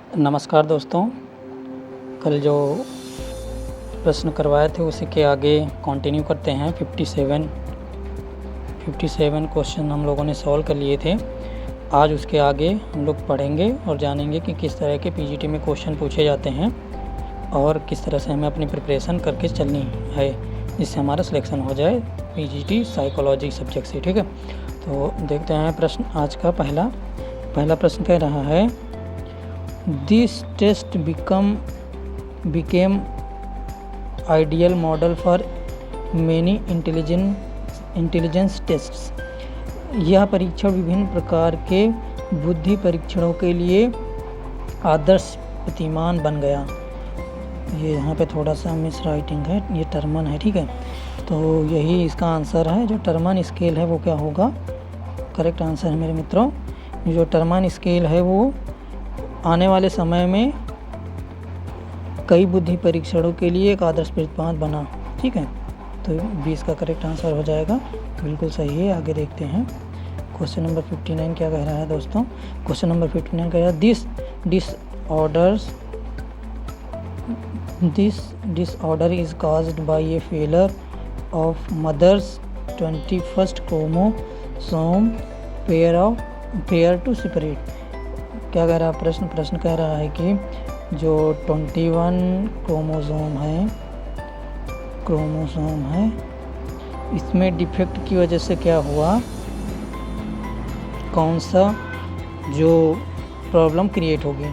नमस्कार दोस्तों, कल जो प्रश्न करवाए थे उसी के आगे कंटिन्यू करते हैं। 57 क्वेश्चन हम लोगों ने सॉल्व कर लिए थे। आज उसके आगे हम लोग पढ़ेंगे और जानेंगे कि किस तरह के पीजीटी में क्वेश्चन पूछे जाते हैं और किस तरह से हमें अपनी प्रिपरेशन करके चलनी है जिससे हमारा सिलेक्शन हो जाए पीजीटी साइकोलॉजी सब्जेक्ट से। ठीक है, तो देखते हैं प्रश्न। आज का पहला प्रश्न कह रहा है, This test became ideal model for many intelligence tests. यह परीक्षण विभिन्न प्रकार के बुद्धि परीक्षणों के लिए आदर्श प्रतिमान बन गया। ये यहाँ पे थोड़ा सा मिस राइटिंग है, ये टर्मन है। ठीक है, तो यही इसका आंसर है। जो टर्मन स्केल है वो क्या होगा? करेक्ट आंसर है मेरे मित्रों। जो टर्मन स्केल है वो आने वाले समय में कई बुद्धि परीक्षणों के लिए एक आदर्श प्रतिमान बना। ठीक है, तो 20 का करेक्ट आंसर हो जाएगा। बिल्कुल सही है। आगे देखते हैं क्वेश्चन नंबर 59 क्या कह रहा है दोस्तों। क्वेश्चन नंबर 59 कह रहा है, this disorder is caused by a failure of mother's 21st chromosome pair to separate. क्या कह रहा है प्रश्न कह रहा है कि जो 21 क्रोमोसोम है इसमें डिफेक्ट की वजह से क्या हुआ, कौन सा जो प्रॉब्लम क्रिएट होगी।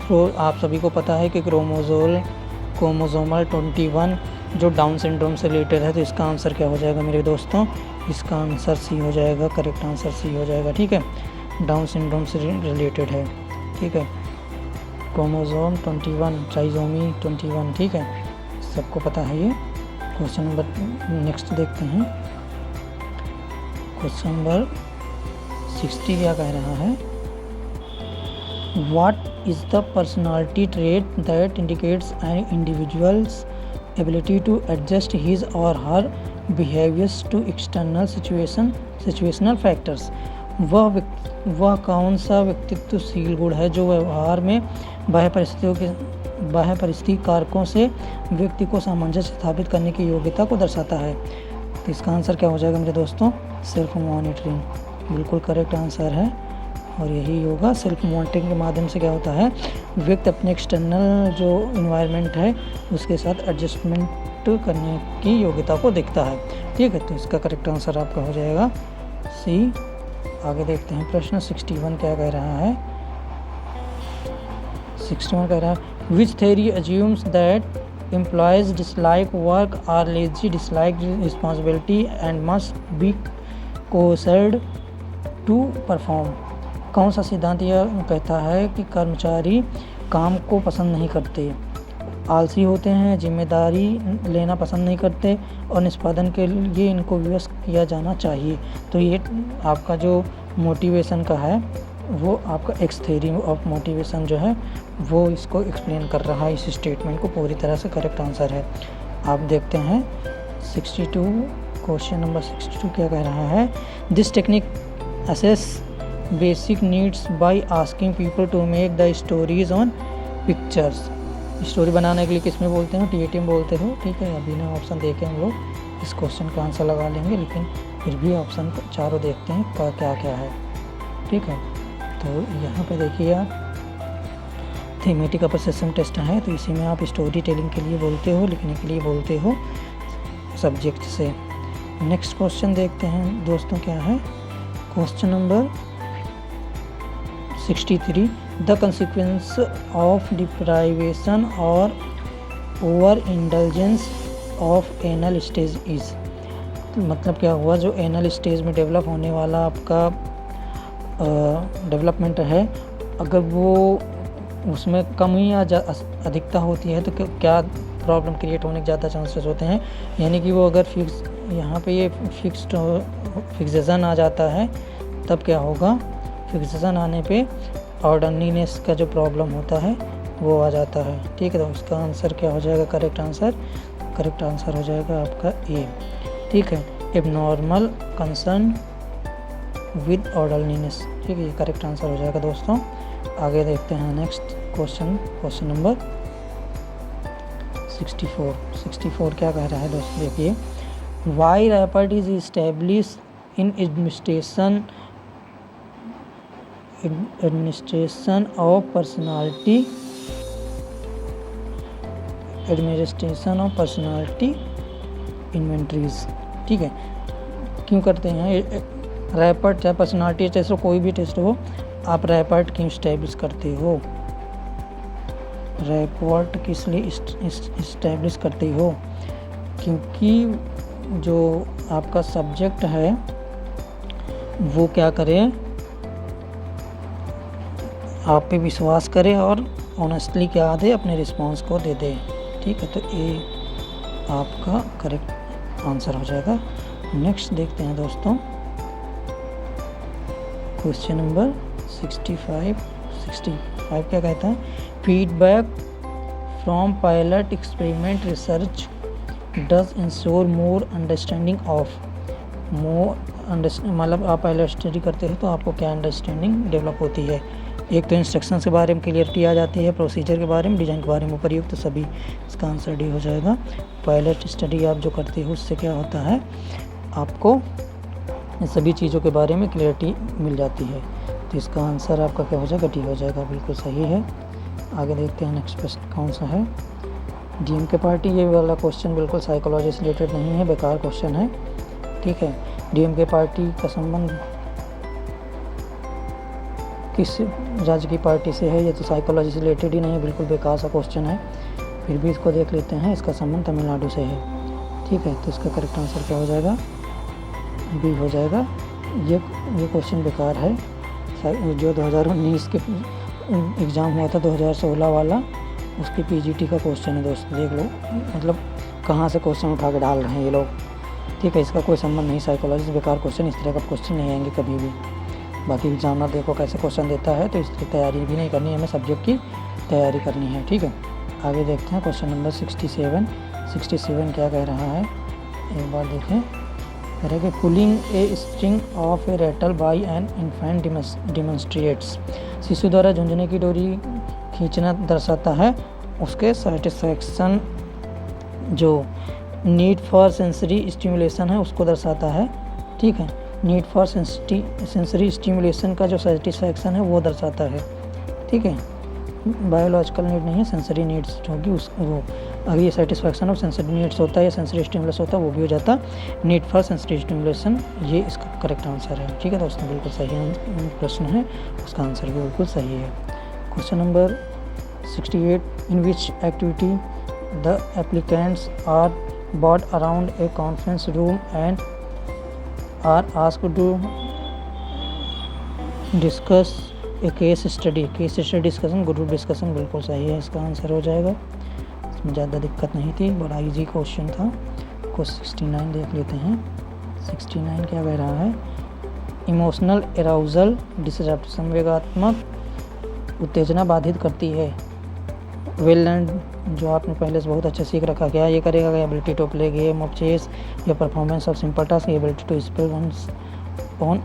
तो आप सभी को पता है कि क्रोमोसोमल 21 जो डाउन सिंड्रोम से रिलेटेड है। तो इसका आंसर क्या हो जाएगा मेरे दोस्तों? इसका आंसर सी हो जाएगा। करेक्ट आंसर सी हो जाएगा। ठीक है, डाउन सिंड्रोम से रिलेटेड है। ठीक है, क्रोमोसोम 21, ट्राइसोमी 21। ठीक है, सबको पता है ये। क्वेश्चन नंबर नेक्स्ट देखते हैं। क्वेश्चन नंबर 60 क्या कह रहा है, what is the personality trait that indicates an individual's ability to adjust his or her behaviours to external situational factors. वह कौन सा व्यक्तित्वशील गुण है जो व्यवहार में बाह्य परिस्थिति कारकों से व्यक्ति को सामंजस्य स्थापित करने की योग्यता को दर्शाता है। तो इसका आंसर क्या हो जाएगा मेरे दोस्तों? Self monitoring. बिल्कुल करेक्ट आंसर है और यही होगा। सेल्फ मॉनिटरिंग के माध्यम से क्या होता है, व्यक्ति अपने एक्सटर्नल जो इन्वायरमेंट है उसके साथ एडजस्टमेंट करने की योग्यता को देखता है। ठीक है, तो इसका करेक्ट आंसर आपका हो जाएगा सी। आगे देखते हैं प्रश्न 61 क्या कह रहा है। 61 कह रहा है, which theory assumes that employees dislike work are lazy, dislike responsibility and must be coerced to perform. कौन सा सिद्धांत यह कहता है कि कर्मचारी काम को पसंद नहीं करते, आलसी होते हैं, जिम्मेदारी लेना पसंद नहीं करते और निष्पादन के लिए इनको विवश किया जाना चाहिए। तो ये आपका जो मोटिवेशन का है वो आपका एक्स थ्योरी ऑफ मोटिवेशन जो है वो इसको एक्सप्लेन कर रहा है। इस स्टेटमेंट को पूरी तरह से करेक्ट आंसर है। आप देखते हैं 62 क्वेश्चन नंबर 62 क्या कह रहा है, this technique assess basic needs by asking people to make the stories on pictures. Story बनाने के लिए किस में बोलते हैं? टीएटी में बोलते हो। ठीक है, अभी ना ऑप्शन देके हम लोग इस क्वेश्चन का आंसर लगा लेंगे, लेकिन फिर भी ऑप्शन चारों देखते हैं क्या क्या है। ठीक है, तो यहाँ पे देखिए आप, थीमेटिक परसेप्शन टेस्ट है तो इसी में आप स्टोरी टेलिंग के लिए बोलते हो, लिखने के लिए बोलते हो सब्जेक्ट से। नेक्स्ट क्वेश्चन देखते हैं दोस्तों क्या है। Question number 63, the consequence of deprivation or overindulgence of anal stage is. मतलब क्या हुआ, जो एनल स्टेज में डेवलप होने वाला आपका डेवलपमेंट है, अगर वो उसमें कमी या अधिकता होती है तो क्या प्रॉब्लम क्रिएट होने के ज़्यादा चांसेस होते हैं। यानी कि वो अगर यहाँ पे ये फिक्सेशन आ जाता है तब क्या होगा, फिक्सेशन आने पे ऑर्डरलीनेस का जो प्रॉब्लम होता है वो आ जाता है। ठीक है, तो इसका आंसर क्या हो जाएगा? करेक्ट आंसर हो जाएगा आपका ए। ठीक है, एबनॉर्मल कंसर्न विद ऑर्डरलीनेस। ठीक है, ये करेक्ट आंसर हो जाएगा दोस्तों। आगे देखते हैं नेक्स्ट क्वेश्चन नंबर 64 क्या कह रहा है दोस्तों, देखिए why rapport is establish in administration of personality inventories. ठीक है, क्यों करते हैं रैपर्ड, चाहे पर्सनालिटी टेस्ट हो, कोई भी टेस्ट हो, आप रैपर्ड क्यों इस्टेब्लिश करते हो? रैपर्ड किस लिए इस्टेब्लिश करते हो? क्योंकि जो आपका सब्जेक्ट है वो क्या करे, आप पे विश्वास करे और ऑनेस्टली क्या दे, अपने रिस्पॉन्स को दे दे। ठीक है, तो ये आपका करेक्ट आंसर हो जाएगा। नेक्स्ट देखते हैं दोस्तों क्वेश्चन नंबर 65 क्या कहता है, feedback from pilot experiment research does ensure more understanding of मतलब आप पायलट स्टडी करते हो तो आपको क्या अंडरस्टैंडिंग डेवलप होती है? एक तो इंस्ट्रक्शन के बारे में क्लियरिटी आ जाती है, प्रोसीजर के बारे में, डिज़ाइन के बारे में, उपयुक्त सभी, इसका आंसर डी हो जाएगा। पायलट स्टडी आप जो करते हो उससे क्या होता है, आपको सभी चीज़ों के बारे में क्लियरिटी मिल जाती है, तो इसका आंसर आपका क्या हो जाएगा, डी हो जाएगा, बिल्कुल सही है। आगे देखते हैं नेक्स्ट प्रश्न कौन सा है, डीएमके पार्टी। ये वाला क्वेश्चन बिल्कुल साइकोलॉजी से रिलेटेड नहीं है, बेकार क्वेश्चन है। ठीक है, डीएमके पार्टी का संबंध किस राज्य की पार्टी से है, ये तो साइकोलॉजी से रिलेटेड ही नहीं है, बिल्कुल बेकार सा क्वेश्चन है, फिर भी इसको देख लेते हैं। इसका संबंध तमिलनाडु से है। ठीक है, तो इसका करेक्ट आंसर क्या हो जाएगा, बी हो जाएगा। ये क्वेश्चन बेकार है, जो 2019 के एग्ज़ाम हुआ था 2016 वाला, उसके पीजीटी का क्वेश्चन है दोस्तों, देख लो, मतलब कहाँ से क्वेश्चन उठा के डाल रहे हैं ये लोग। ठीक है, इसका कोई संबंध नहीं साइकोलॉजी से, बेकार क्वेश्चन, इस तरह का क्वेश्चन नहीं आएंगे कभी भी। बाकी एग्जामिनर देखो कैसे क्वेश्चन देता है, तो इसकी तैयारी भी नहीं करनी है, हमें सब्जेक्ट की तैयारी करनी है। ठीक है, आगे देखते हैं क्वेश्चन नंबर 67 क्या कह रहा है, एक बार देखें। कह रहा है कि pulling a string of A Ratle by an infant demonstrates, शिशु द्वारा झुंझुने की डोरी खींचना दर्शाता है उसके सेटिस्फैक्शन, जो नीड फॉर सेंसरी स्टिमुलेशन है उसको दर्शाता है। ठीक है, नीड फॉर सेंसरी स्टिमुलेशन का जो सेटिस्फैक्शन है वो दर्शाता है। ठीक है, बायोलॉजिकल नीड नहीं है, सेंसरी नीड्स होगी उस वो, अगर ये सेटिस्फैक्शन ऑफ सेंसरी नीड्स होता है या सेंसरी स्टिमुलस होता है वो भी हो जाता, नीड फॉर सेंसरी स्टिमुलेशन, ये इसका करेक्ट आंसर है। ठीक है दोस्तों, बिल्कुल सही प्रश्न है, उसका आंसर भी बिल्कुल सही है। Question number 68, in which activity the applicants are brought around a conference room and are asked to discuss a case study discussion, group discussion, बिल्कुल सही है, इसका आंसर हो जाएगा। इसमें ज़्यादा दिक्कत नहीं थी, बड़ा इजी क्वेश्चन था। क्वेश्चन 69 देख लेते हैं। 69 क्या कह रहा है, इमोशनल एराउजल डिसरप्ट, संवेगात्मक उत्तेजना बाधित करती है। वेल लर्न, जो आपने पहले से बहुत अच्छा सीख रखा, क्या ये करेगा, ability to play game of chess या performance of simple task, ability to spell own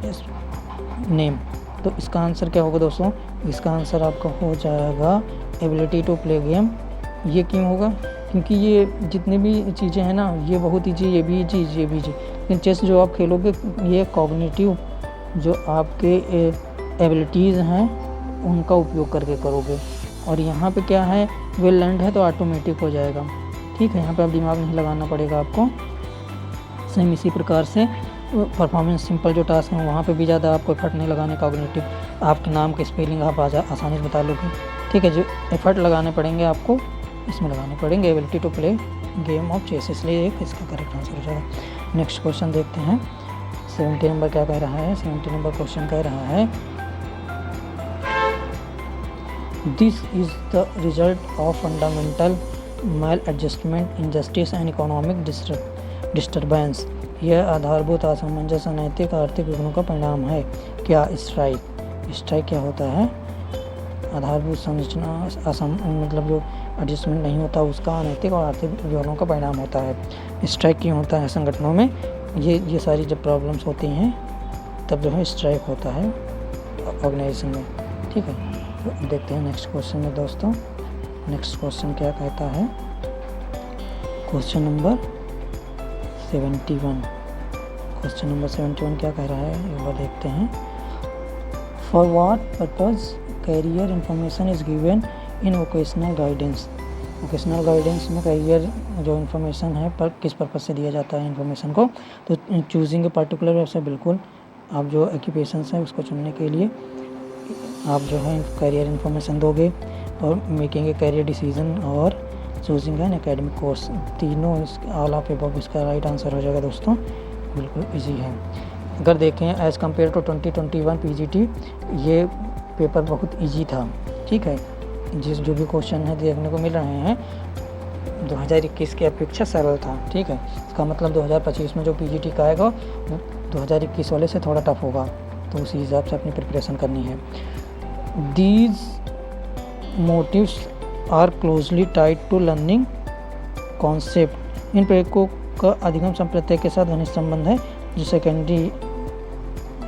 name. तो इसका आंसर क्या होगा दोस्तों, इसका आंसर आपका हो जाएगा एबिलिटी टू प्ले गेम। ये क्यों होगा, क्योंकि ये जितनी भी चीज़ें हैं ना, ये बहुत ईजी, ये भी चीज़, ये भी चीज़, लेकिन चेस जो आप खेलोगे ये कॉग्निटिव जो आपके एबिलिटीज़ हैं उनका उपयोग करके करोगे, और यहाँ पे क्या है, वेल लर्नड है तो ऑटोमेटिक हो जाएगा। ठीक है, यहाँ पे अब दिमाग नहीं लगाना पड़ेगा आपको। सेम इसी प्रकार से परफॉर्मेंस सिंपल जो टास्क हैं वहाँ पे भी ज़्यादा आपको एफर्ट नहीं लगाने, कॉग्निटिव आपके नाम के स्पेलिंग आप आसानी से बता लोगे। ठीक है, जो एफर्ट लगाने पड़ेंगे आपको इसमें लगाने पड़ेंगे, ability to play game of chess, इसलिए एक इसका करेक्ट आंसर हो जाएगा। नेक्स्ट क्वेश्चन देखते हैं। 70 नंबर क्या कह रहा है, 70 नंबर क्वेश्चन कह रहा है, This is the result of fundamental maladjustment, injustice and economic disturbance. यह आधारभूत असमंजस, अनैतिक आर्थिक विघ्नों का परिणाम है। क्या स्ट्राइक क्या होता है, आधारभूत संरचना मतलब जो एडजस्टमेंट नहीं होता उसका अनैतिक और आर्थिक विघ्नों का परिणाम होता है। स्ट्राइक क्यों होता है संगठनों में, ये सारी जब प्रॉब्लम्स होती हैं तब जो है स्ट्राइक होता है ऑर्गेनाइजेशन में। ठीक है, देखते हैं नेक्स्ट क्वेश्चन में दोस्तों। नेक्स्ट क्वेश्चन क्या कहता है, क्वेश्चन नंबर 71। क्वेश्चन नंबर 71 क्या कह रहा है एक बार देखते हैं। For what purpose career information is given in vocational guidance. Vocational guidance में कैरियर जो इन्फॉर्मेशन है पर किस पर्पज़ से दिया जाता है इन्फॉर्मेशन को, तो चूजिंग ए पर्टिकुलर वेबसाइट, बिल्कुल आप जो ऑक्यूपेशंस है उसको चुनने के लिए आप जो है कैरियर इन्फॉर्मेशन दोगे, और मेकिंग ए कैरियर डिसीजन और चूजिंग एन एकेडमिक कोर्स, तीनों इस ऑल ऑफ अबव इसका राइट आंसर हो जाएगा दोस्तों। बिल्कुल इजी है। अगर देखें एज़ कम्पेयर टू 2021 पीजीटी, ये पेपर बहुत इजी था, ठीक है। जो भी क्वेश्चन है देखने को मिल रहे हैं 2021 की अपेक्षा सरल था, ठीक है। इसका मतलब 2025 में जो पीजीटी का आएगा वो 2021 वाले से थोड़ा टफ होगा, तो उसी हिसाब से अपनी प्रिपरेशन करनी है। These motives are closely tied to learning concept. इन प्रयोगों का अधिगम संप्रत्यय के साथ घनिष्ठ संबंध है, जो सेकेंडरी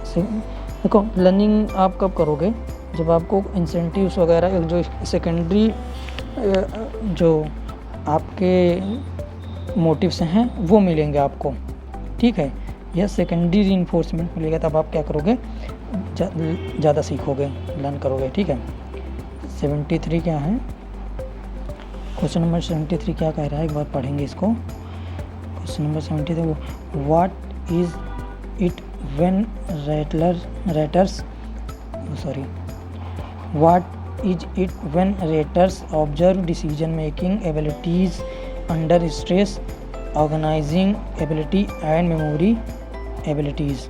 से देखो लर्निंग आप कब करोगे, जब आपको इंसेंटिव्स वगैरह जो सेकेंडरी जो आपके मोटिव्स हैं वो मिलेंगे आपको, ठीक है। यह सेकेंडरी रीइंफोर्समेंट मिलेगा, तब आप क्या करोगे, ज़्यादा सीखोगे, लर्न करोगे, ठीक है। 73 क्या है, क्वेश्चन नंबर 73 क्या कह रहा है एक बार पढ़ेंगे इसको। Question number 73, what is it when what is it when raters observe decision making abilities under stress, organising ability and memory abilities.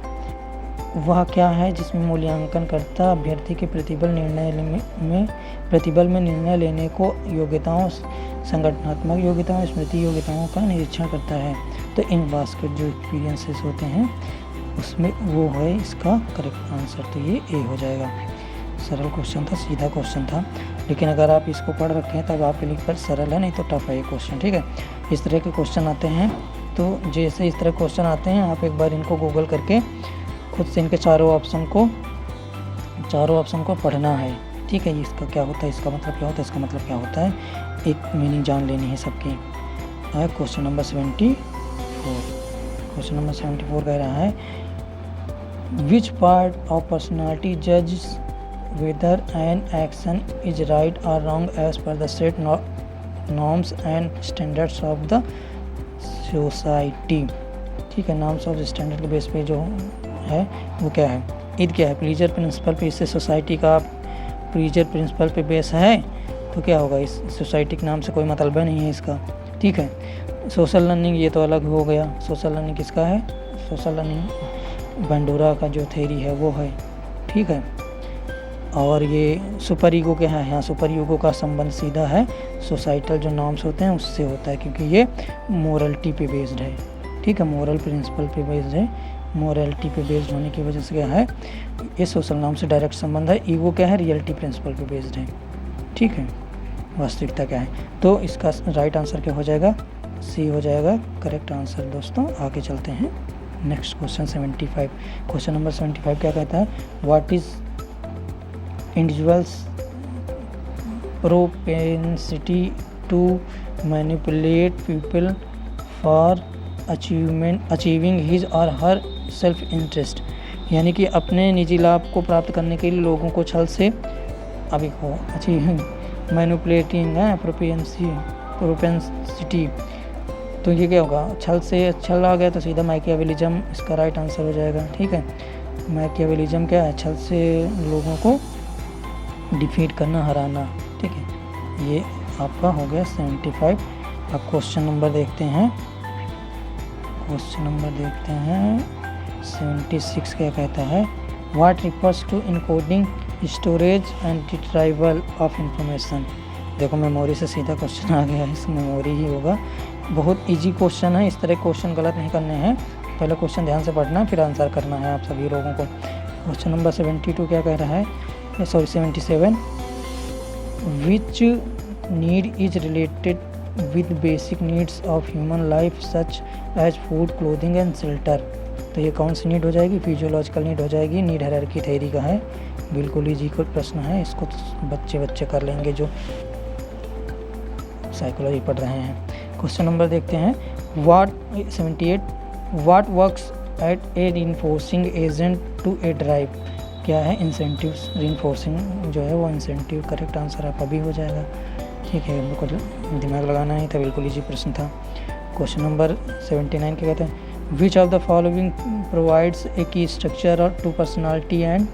वह क्या है जिसमें मूल्यांकन करता अभ्यर्थी के प्रतिबल में निर्णय लेने को योग्यताओं, संगठनात्मक योग्यताओं, स्मृति योग्यताओं का निरीक्षण करता है। तो इन बास्केट जो एक्सपीरियंसेस होते हैं उसमें वो है इसका करेक्ट आंसर, तो ये ए हो जाएगा। सरल क्वेश्चन था, सीधा क्वेश्चन था, लेकिन अगर आप इसको पढ़ रखे हैं तब आपके लिए पर सरल है, नहीं तो टफ है ये क्वेश्चन, ठीक है। इस तरह के क्वेश्चन आते हैं, तो जैसे इस तरह क्वेश्चन आते हैं आप एक बार इनको गूगल करके खुद से इनके चारों ऑप्शन को पढ़ना है, ठीक है। इसका क्या होता है, इसका मतलब क्या होता है, इसका मतलब क्या होता है, एक मीनिंग जान लेनी है सबकी। क्वेश्चन नंबर 74, क्वेश्चन नंबर 74 कह रहा है, विच पार्ट ऑफ पर्सनालिटी जज whether an action is right or wrong as per the set norms and standards of the society, ठीक है। नॉर्म्स ऑफ स्टैंडर्ड के बेस पे जो है वो क्या है, ईद क्या है, प्लीजर प्रिंसिपल पे, इससे सोसाइटी का प्लीजर प्रिंसिपल पे बेस है, तो क्या होगा, इस सोसाइटी के नाम से कोई मतलब नहीं है इसका, ठीक है। सोशल लर्निंग ये तो अलग हो गया, सोशल लर्निंग किसका है, सोशल लर्निंग बंडूरा का जो थ्योरी है वो है, ठीक है। और ये सुपर ईगो क्या है, यहाँ सुपर ईगो का संबंध सीधा है सोसाइटल जो नॉर्म्स होते हैं उससे होता है, क्योंकि ये मोरलिटी पे बेस्ड है, ठीक है, मोरल प्रिंसिपल पे बेस्ड है। मोरलिटी पे बेस्ड होने की वजह से क्या है, ये सोशल नॉर्म से डायरेक्ट संबंध है। ईगो क्या है, रियलिटी प्रिंसिपल पे बेस्ड है, ठीक है, वास्तविकता क्या है। तो इसका राइट आंसर क्या हो जाएगा, सी हो जाएगा करेक्ट आंसर। दोस्तों आगे चलते हैं नेक्स्ट क्वेश्चन 75। क्वेश्चन नंबर 75 क्या कहता है, what is individual's propensity to manipulate people for achieving his or her self interest, यानी कि अपने निजी लाभ को प्राप्त करने के लिए लोगों को छल से अभी को अचीविंग मैनिपुलेटिंग है प्रोपेंसिटी, तो ये क्या होगा, छल आ गया तो सीधा मैकियावेलिज्म इसका राइट आंसर हो जाएगा, ठीक है। मैकियावेलिज्म क्या है, छल से लोगों को डिफीट करना, हराना, ठीक है। ये आपका हो गया 75। अब क्वेश्चन नंबर देखते हैं, क्वेश्चन नंबर देखते हैं 76 क्या कहता है, what refers to encoding, storage and retrieval of information. देखो मेमोरी से सीधा क्वेश्चन आ गया, इस मेमोरी ही होगा, बहुत इजी क्वेश्चन है, इस तरह क्वेश्चन गलत नहीं करने हैं, पहले क्वेश्चन ध्यान से पढ़ना फिर आंसर करना है आप सभी लोगों को। क्वेश्चन नंबर 72 क्या कह रहा है, 77, which need is related with basic needs of human life such as food, clothing and shelter। तो ये कौन सी नीड हो जाएगी, फिजियोलॉजिकल नीड हो जाएगी। नीड हायरार्की थ्योरी का है, बिल्कुल इजी का प्रश्न है, इसको बच्चे कर लेंगे जो साइकोलॉजी पढ़ रहे हैं। क्वेश्चन नंबर देखते हैं, 78 what works at a reinforcing agent to a drive. क्या है, इंसेंटिव। रीइंफोर्सिंग जो है वो इंसेंटिव, करेक्ट आंसर आपका भी हो जाएगा। ठीक है, बिल्कुल दिमाग लगाना ही था, बिल्कुल इजी प्रश्न था। क्वेश्चन नंबर 79 क्या कहते हैं, which of the following provides a key structure to personality and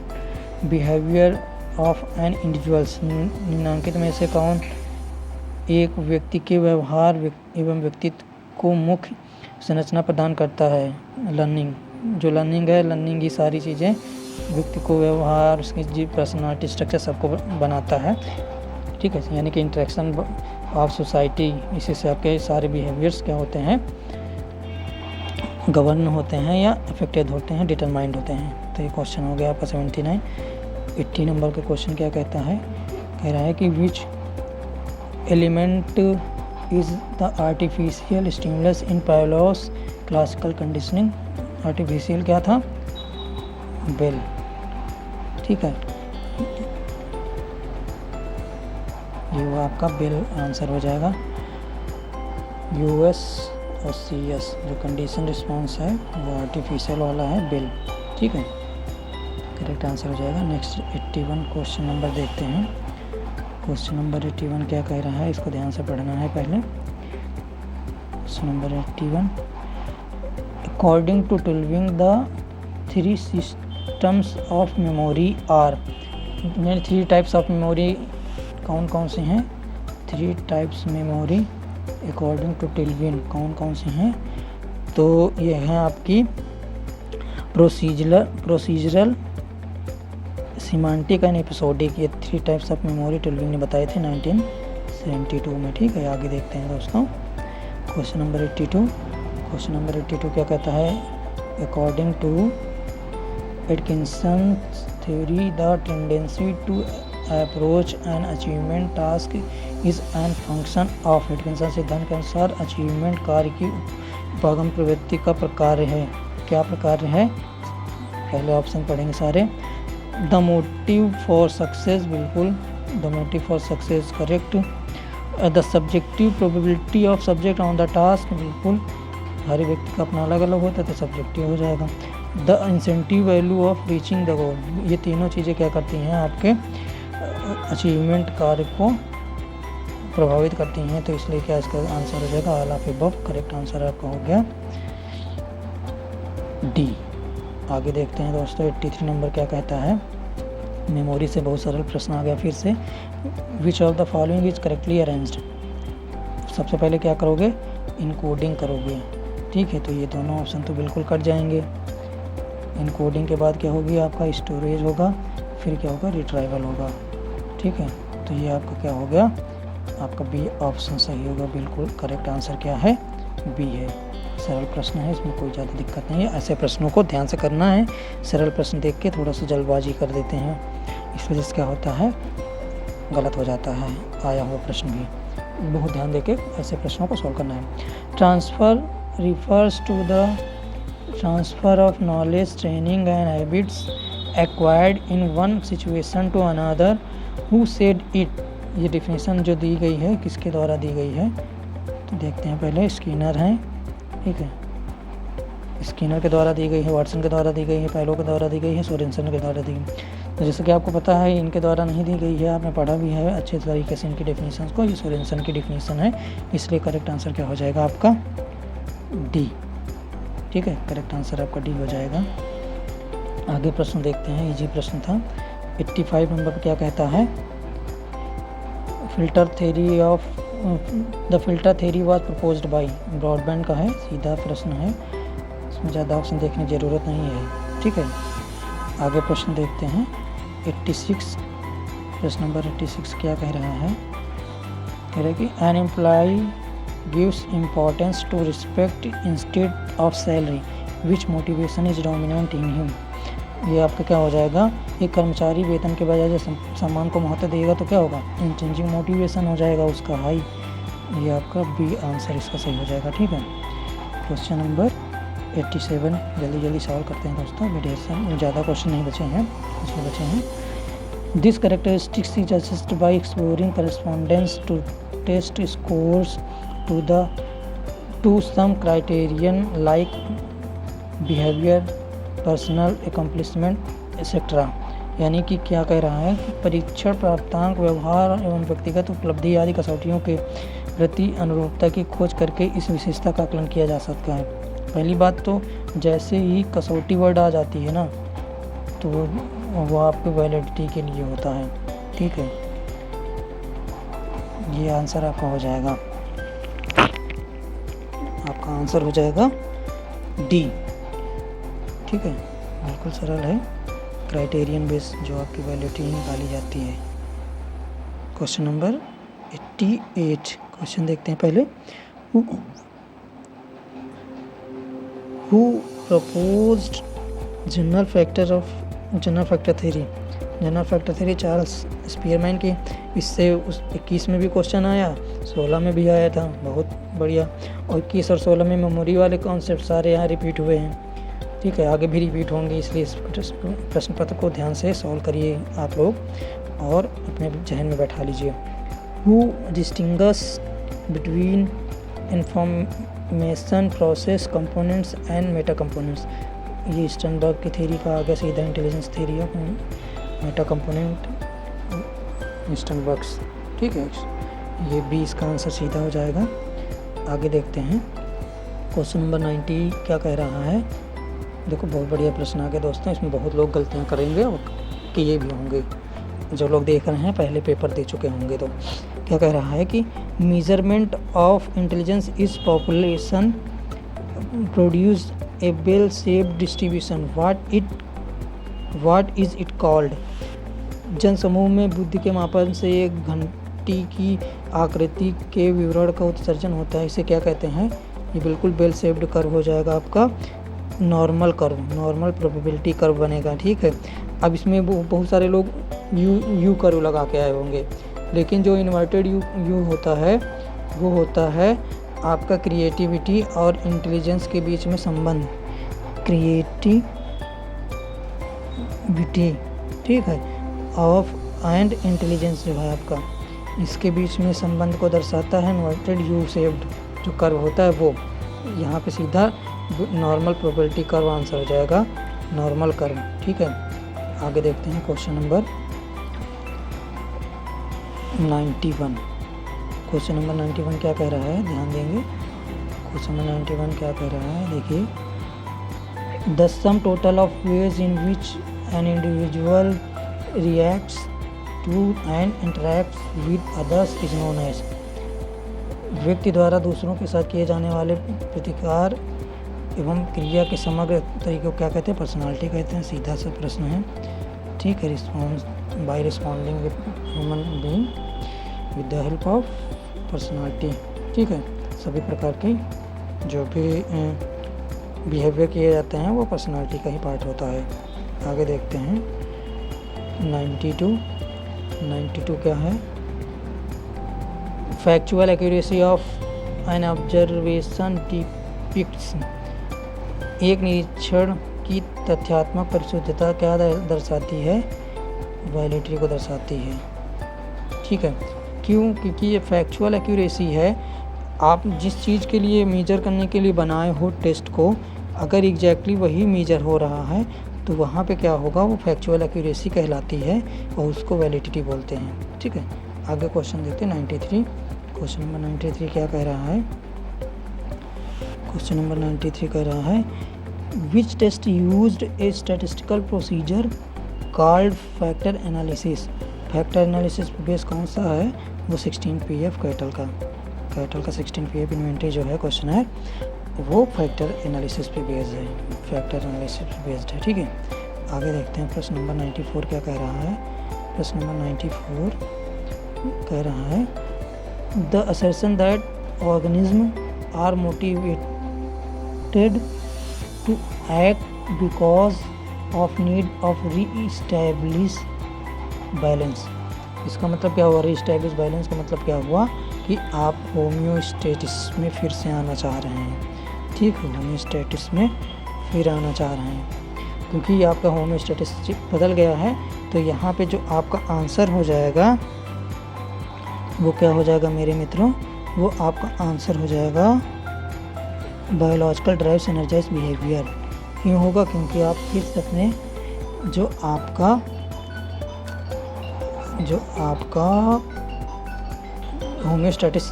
behaviour of an individuals. निम्नलिखित में से कौन एक व्यक्ति के व्यवहार एवं व्यक्तित्व को मुख्य संरचना प्रदान करता है। लर्निंग, जो लर्निंग है, लर्निंग की सारी चीज़ें व्यक्ति को व्यवहार, उसकी पर्सनालिटी स्ट्रक्चर सबको बनाता है। ठीक है, यानी कि इंटरेक्शन ऑफ सोसाइटी, इसी से आपके सारे बिहेवियर्स क्या होते हैं, गवर्न होते हैं या अफेक्टेड होते हैं, डिटरमाइंड होते हैं। तो ये क्वेश्चन हो गया आपका 79। 80 नंबर का क्वेश्चन क्या कहता है, कह रहा है कि which element is the artificial stimulus in Pavlov's classical conditioning. Artificial क्या था, बेल। ठीक है, ये वो आपका बेल आंसर हो जाएगा। यूएस और सीएस जो कंडीशन रिस्पॉन्स है वो आर्टिफिशियल वाला है, बेल। ठीक है, करेक्ट आंसर हो जाएगा। नेक्स्ट 81 क्वेश्चन नंबर देखते हैं। क्वेश्चन नंबर 81 क्या कह रहा है, इसको ध्यान से पढ़ना है पहले। Question number 81, according to Tulving the 3 systems of memory are. 3 types of memory कौन कौन सी हैं, 3 types memory according to Tulving कौन कौन सी हैं। तो ये हैं आपकी प्रोसीजरल, सिमेंटिक एंड एपिसोडिक। ये 3 टाइप्स ऑफ मेमोरी टुल्विन ने बताए थे 1972 में। ठीक है, आगे देखते हैं दोस्तों। क्वेश्चन नंबर 82, क्वेश्चन नंबर 82 क्या कहता है, according to Atkinson theory the tendency to approach an achievement task is an function of. Atkinson सिद्धांत के अनुसार अचीवमेंट कार्य की उपागम प्रवृत्ति का प्रकार है। क्या प्रकार है, पहले ऑप्शन पढ़ेंगे सारे। द मोटिव फॉर सक्सेस, बिल्कुल the motive for success correct. The subjective probability of subject on the task, बिल्कुल हर व्यक्ति का अपना अलग अलग होता है तो सब्जेक्टिव हो जाएगा। The incentive value of reaching the goal, ये तीनों चीज़ें क्या करती हैं, आपके अचीवमेंट कार्य को प्रभावित करती हैं। तो इसलिए क्या इसका आंसर हो जाएगा all of above. Correct answer आपका हो गया डी। आगे देखते हैं दोस्तों 83 नंबर क्या कहता है, मेमोरी से बहुत सरल प्रश्न आ गया फिर से। विच of the following is correctly arranged. सबसे पहले क्या करोगे, इनकोडिंग करोगे। ठीक है, तो ये दोनों ऑप्शन तो बिल्कुल कट जाएंगे। इनकोडिंग के बाद क्या होगी, आपका स्टोरेज होगा, फिर क्या होगा, रिट्राइवल होगा। ठीक है, तो ये आपका क्या हो गया, आपका बी ऑप्शन सही होगा। बिल्कुल करेक्ट आंसर क्या है, बी है। सरल प्रश्न है, इसमें कोई ज़्यादा दिक्कत नहीं है। ऐसे प्रश्नों को ध्यान से करना है। सरल प्रश्न देख के थोड़ा सा जल्दबाजी कर देते हैं, इस वजह से क्या होता है, गलत हो जाता है आया हुआ प्रश्न भी। बहुत ध्यान देके ऐसे प्रश्नों को सॉल्व करना है। Transfer refers to the transfer of knowledge, training and habits acquired in one situation to another, who said it. ये डिफिनेशन जो दी गई है किसके द्वारा दी गई है, तो देखते हैं पहले। स्किनर हैं, ठीक है, स्किनर के द्वारा दी गई है, वाटसन के द्वारा दी गई है, पैलो के द्वारा दी गई है, सोरेनसन के द्वारा दी गई है। तो जैसे कि आपको पता है इनके द्वारा नहीं दी गई है, आपने पढ़ा भी है अच्छे तरीके से इनकी डेफिनेशन को। ये सोरेनसन की डेफिनेशन है, इसलिए करेक्ट आंसर क्या हो जाएगा आपका, डी। ठीक है, करेक्ट आंसर आपका डी हो जाएगा। आगे प्रश्न देखते हैं, इजी प्रश्न था। 85 नंबर पर क्या कहता है, filter theory of the filter theory was proposed by. Broadband का है, सीधा प्रश्न है, इसमें ज़्यादा ऑप्शन देखने की ज़रूरत नहीं है। ठीक है, आगे प्रश्न देखते हैं। 86 प्रश्न नंबर 86 क्या कह रहा है, कह रहा है कि an employ gives importance to respect instead of salary, which motivation is dominant in him. ये आपका क्या हो जाएगा, एक कर्मचारी वेतन के बजाय जो सम्मान को महत्व देगा तो क्या होगा, इंटेंसिव मोटिवेशन हो जाएगा उसका हाई। ये आपका बी आंसर इसका सही हो जाएगा। ठीक है, क्वेश्चन नंबर 87 जल्दी जल्दी सॉल्व करते हैं दोस्तों, मीडिएशन ज़्यादा क्वेश्चन नहीं बचे हैं, इसमें बचे हैं। This characteristics is assist by exploring correspondence to test scores to some criterion like behaviour, personal accomplishment etcetera. यानी कि क्या कह रहा है कि परीक्षण प्राप्तांक, व्यवहार एवं व्यक्तिगत उपलब्धि आदि कसौटियों के प्रति अनुरूपता की खोज करके इस विशेषता का आकलन किया जा सकता है। पहली बात तो जैसे ही कसौटी वर्ड आ जाती है ना, तो वो आपके वैलिडिटी के लिए होता है, ठीक है। ये आंसर आपका हो जाएगा, आपका आंसर हो जाएगा डी, ठीक है, बिल्कुल सरल है। क्राइटेरियन बेस जो आपकी वैलिडिटी निकाली जाती है। क्वेश्चन नंबर 88 क्वेश्चन देखते हैं पहले। Who proposed general factor theory. General factor theory Charles Spearman की। इससे उस 21 में भी क्वेश्चन आया, 16 में भी आया था, बहुत बढ़िया। और 21 और 16 में मेमोरी वाले कॉन्सेप्ट सारे यहाँ रिपीट हुए हैं, ठीक है, आगे भी रिपीट होंगे, इसलिए इस प्रश्न पत्र को ध्यान से सॉल्व करिए आप लोग और अपने जहन में बैठा लीजिए। Who distinguish between information process components and Meta components. ये स्टर्नबर्ग की थ्योरी का आगे सीधा इंटेलिजेंस थ्योरी है, मेटा कंपोनेंट स्टर्नबर्ग्स, ठीक है। ये 20 का आंसर सीधा हो जाएगा। आगे देखते हैं क्वेश्चन नंबर 90 क्या कह रहा है। देखो बहुत बढ़िया प्रश्न आ गया दोस्तों, इसमें बहुत लोग गलतियां करेंगे और किए भी होंगे, जो लोग देख रहे हैं पहले पेपर दे चुके होंगे। तो क्या कह रहा है कि measurement of intelligence is population produce a bell shaped distribution, what is it called. जनसमूह में बुद्धि के मापन से एक घंटी की आकृति के विवरण का उत्सर्जन होता है, इसे क्या कहते हैं। ये बिल्कुल बेल शेप्ड कर्व हो जाएगा आपका, normal curve, normal probability curve बनेगा, ठीक है। अब इसमें बहुत सारे लोग यू कर्व लगा के आए होंगे, लेकिन जो इन्वर्टेड यू होता है वो होता है आपका क्रिएटिविटी और इंटेलिजेंस के बीच में संबंध, क्रिएटिविटी, ठीक है, ऑफ एंड इंटेलिजेंस जो है आपका, इसके बीच में संबंध को दर्शाता है इन्वर्टेड यू शेप्ड जो कर्व होता है वो। यहाँ पे सीधा नॉर्मल प्रोबेबिलिटी कर्व आंसर हो जाएगा, नॉर्मल कर्व, ठीक है। आगे देखते हैं क्वेश्चन नंबर 91। क्वेश्चन नंबर 91 क्या कह रहा है, ध्यान देंगे। क्वेश्चन नंबर 91 क्या कह रहा है, देखिए। The sum total of ways in which an individual reacts to and interacts with others is known as. व्यक्ति द्वारा दूसरों के साथ किए जाने वाले प्रतिकार एवं क्रिया के समग्र तरीके को क्या कहते हैं, पर्सनालिटी कहते हैं। सीधा सा प्रश्न है, ठीक है। Response by responding with human being with the help of personality, ठीक है। सभी प्रकार के जो भी बिहेवियर किए जाते हैं वो पर्सनालिटी का ही पार्ट होता है। आगे देखते हैं 92 क्या है। Factual accuracy of an observation depicts. एक निरीक्षण की तथ्यात्मक परिशुद्धता क्या दर्शाती है, वैलिडिटी को दर्शाती है, ठीक है। क्यों, क्योंकि ये फैक्चुअल एक्यूरेसी है। आप जिस चीज़ के लिए मेजर करने के लिए बनाए हो टेस्ट को, अगर एग्जैक्टली वही मेजर हो रहा है तो वहाँ पे क्या होगा, वो फैक्चुअल एक्यूरेसी कहलाती है और उसको वैलिडिटी बोलते हैं, ठीक है। आगे क्वेश्चन देखते हैं 93। क्वेश्चन नंबर 93 क्या कह रहा है। क्वेश्चन नंबर 93 कह रहा है which test used a statistical procedure called factor analysis. Factor analysis base कौन सा है, वो 16 PF कैटल का 16 PF इन्वेंटरी जो है क्वेश्चन है वो फैक्टर एनालिसिस पे बेस्ड है, फैक्टर एनालिसिस पे बेस्ड है, ठीक है। आगे देखते हैं प्रश्न नंबर 94 क्या कह रहा है। प्रश्न नंबर 94 कह रहा है the assertion that organism are motivated to act because of need of reestablish balance. इसका मतलब क्या हुआ, री-इस्टेब्लिश बैलेंस का मतलब क्या हुआ कि आप होम्योस्टेसिस में फिर से आना चाह रहे हैं, ठीक है, होमोस्टैटिस में फिर आना चाह रहे हैं, क्योंकि आपका होमोस्टैटिस बदल गया है। तो यहाँ पे जो आपका आंसर हो जाएगा वो क्या हो जाएगा मेरे मित्रों, वो आपका आंसर हो जाएगा बायोलॉजिकल ड्राइव्स एनर्जाइज बिहेवियर। क्यों होगा, क्योंकि आप फिर से अपने जो आपका होम्योस्टैटिस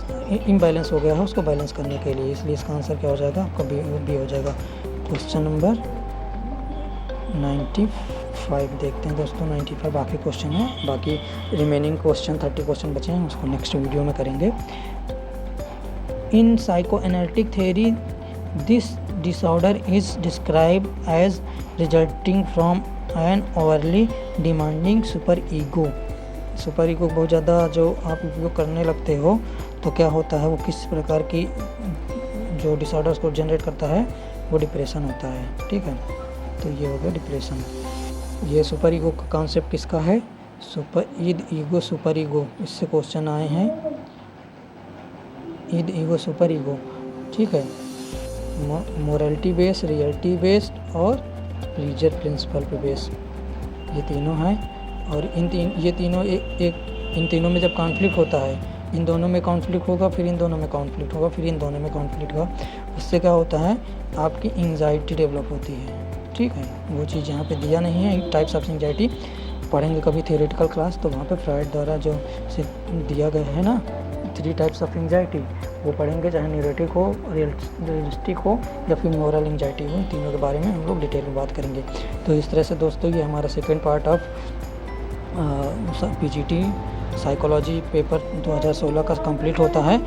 इम्बैलेंस हो गया है उसको बैलेंस करने के लिए, इसलिए इसका आंसर क्या हो जाएगा आपका बी हो जाएगा। क्वेश्चन नंबर 95 देखते हैं दोस्तों। 95 बाकी क्वेश्चन है, बाकी रिमेनिंग क्वेश्चन 30 क्वेश्चन बचे हैं, उसको नेक्स्ट वीडियो में करेंगे। In psychoanalytic theory this disorder is described as resulting from an overly demanding super ego. Super ego बहुत ज़्यादा जो आप उपयोग करने लगते हो तो क्या होता है, वो किस प्रकार की जो डिसऑर्डर्स को जनरेट करता है वो डिप्रेशन होता है। ठीक है, तो ये हो गया डिप्रेशन। ये सुपर ईगो का कॉन्सेप्ट किसका है, ईद ईगो सुपर ईगो, इससे क्वेश्चन आए हैं। ईद ईगो सुपर ईगो, ठीक है। मोरलिटी बेस्ड, रियलिटी बेस्ड और प्लीजर प्रिंसिपल पे बेस्ड, ये तीनों हैं। और ये तीनों इन तीनों में जब कॉन्फ्लिक्ट होता है, इन दोनों में कॉन्फ्लिक्ट होगा, फिर इन दोनों में कॉन्फ्लिक्ट होगा, फिर इन दोनों में कॉन्फ्लिक्ट होगा, उससे क्या होता है आपकी एंग्जाइटी डेवलप होती है। ठीक है, वो चीज़ यहाँ पे दिया नहीं है। टाइप्स ऑफ एंग्जाइटी पढ़ेंगे कभी थियोरेटिकल क्लास, तो वहाँ पे फ्राइड द्वारा जो दिया गया है ना 3 टाइप्स ऑफ एंग्जाइटी, वो पढ़ेंगे, चाहे न्यूरोटिक हो, रियलिस्टिक हो या फिर मोरल एंग्जाइटी हो। इन तीनों के बारे में हम लोग डिटेल में बात करेंगे। तो इस तरह से दोस्तों ये हमारा second part of PGT psychology paper 2016 का कंप्लीट होता है।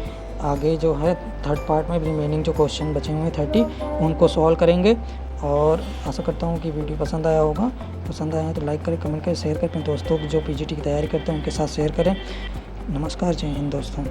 आगे जो है थर्ड पार्ट में रिमेनिंग जो क्वेश्चन बचे हुए हैं 30, उनको सॉल्व करेंगे। और आशा करता हूँ कि वीडियो पसंद आया होगा। पसंद आया तो लाइक करें, कमेंट करें, शेयर करें, अपने दोस्तों जो पीजीटी की तैयारी करते हैं उनके साथ शेयर करें। नमस्कार, जय हिंद दोस्तों।